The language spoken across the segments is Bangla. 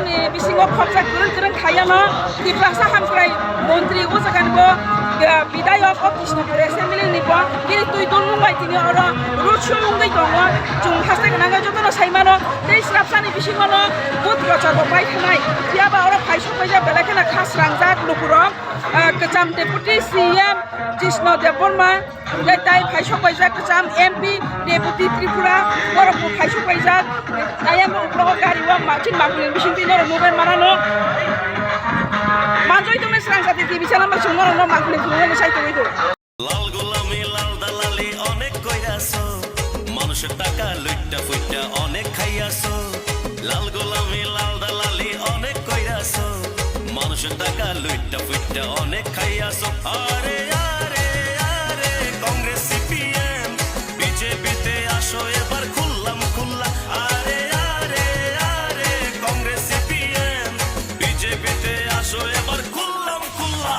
ni bisingo khorja kurang khayano Tiprasa hamkrai মন্ত্রী ও জাগানবো বিধায়ক ও কৃষ্ণপুর এসএমএলএ নিব কিন্তু তুই দলুঙ্গাই তিনি আর রোড শো লুঙ্গাই দङ जों हास्ताय नांगा जतनो साइमानो दै स्राबसानि बिसिङानो बुथ प्रचारबो बाय थानाय बियाबा अरा फाइसो फाइजा बेलाखेना खास रांजाक लुकुरम गोजाम डेपुटी सीएम कृष्ण देवबर्मा ताई फाइसो फाइजा गोजाम एमपी डेपुटी त्रिपुरा बरफो फाइसो फाइजा आयाम उप्रो गारिवा माचिन मागुनि बिसिं दिनो मोबाइल मारानो मानजय दमे स्रांजाति टिभि চ্যানেল मा जोंनो मागुनि जोंनो साइतो हइदो লাল গোলামি লাল দালালি অনেক কইরাছো মানুষের টাকা লুইটা ফুইটা অনেক খাইয়াছো লাল গোলামি লাল দালালি অনেক কইরাছো মানুষের টাকা লুইটা ফুইটা অনেক খাইয়াছো আরে আরে আরে কংগ্রেস সিপিএম বিজেপিতে আসো এবার খুললাম খুল্লা আরে আরে আরে কংগ্রেস সিপিএম বিজেপিতে আসো এবার খুললাম খুল্লা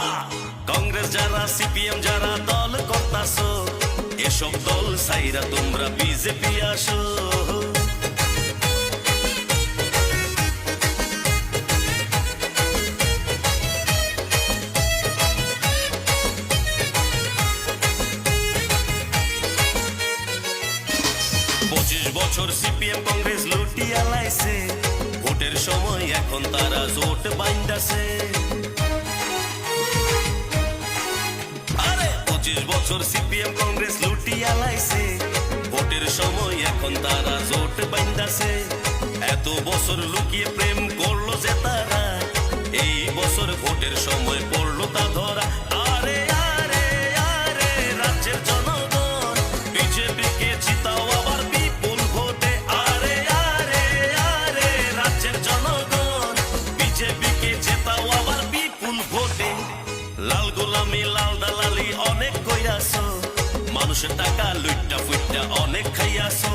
কংগ্রেস যারা সিপিএম যারা দল করতাছো এসব দল সাইরা তোমরা বিজেপি আসো 25 বছর সিপিএম কংগ্রেস লুটিয়া লাইছে ভোটের সময় এখন তারা জোট বাইন্দাছে আরে 25 বছর সিপিএম কংগ্রেস লুটিয়া লাইছে ভোটের সময় এখন তারা জোট বাইন্দাছে এত বছর লুকিয়ে প্রেম করলো যে তারা এই বছর ভোটের সময় পড়লো তা ধরা আরে আরে আরে রাজ্যের জনগণ বিজেপিকে জিতাও আবার বিপুল ভোটে আরে আরে আরে রাজ্যের জনগণ বিজেপিকে জিতাও আবার বিপুল ভোটে লাল গোলামি লাল দালালি অনেক কইরাছো মানুষের টাকা লুইটা ফুইটা অনেক খাইয়াছো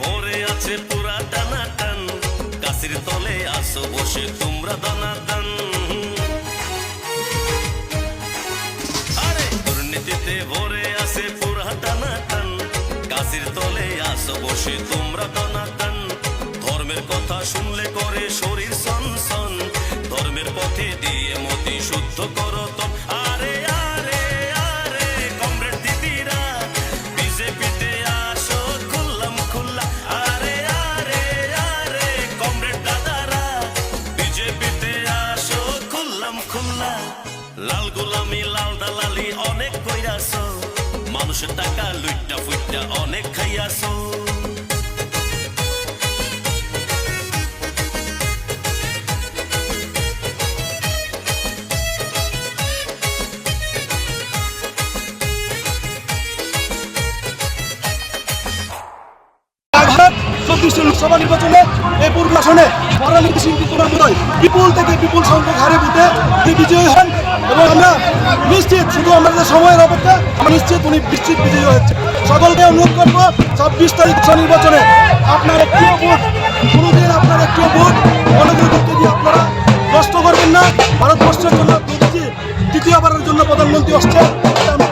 ভরে আছে পুরা টানাটান গাছের তলে আসো বসে তোমরা দানাদান আরে দুর্নীতিতে ভরে আছে পুরা টানাটান গাছের তলে আসো বসে তোমরা দানাদান ধর্মের কথা শুনলে করে শরীর সনসন ধর্মের পথে দিয়ে মতি শুদ্ধ করো তো আরে আরে আরে কমরেড দিদিরা বিজেপিতে আসো খুললাম খুল্লা আরে আরে আরে কমরেড দাদারা বিজেপিতে আসো খুললাম খুল্লা লাল গোলামি লাল দালালি অনেক কইরাছো মানুষের টাকা লুইটা ফুইটা অনেক খাইয়াছো লোকসভা নির্বাচনে এই পূর্ব আসনে পরানীতি সিং ত্রিপুরাময় বিপুল থেকে বিপুল সংখ্যক হারে ভোটে বিজয়ী হন এবং আমরা নিশ্চিত শুধু আমাদের সময়ের অপেক্ষা আমরা নিশ্চিত উনি নিশ্চিত বিজয়ী হচ্ছে সকলকে অনুরোধ করবো 26 তারিখ নির্বাচনে আপনার একটিও ভোট কোনোদিন আপনার একটিও ভোট গণতন্ত্রকে দিয়ে আপনারা নষ্ট করবেন না ভারতবর্ষের জন্য তৃতীয়বারের জন্য প্রধানমন্ত্রী আসছে আমরা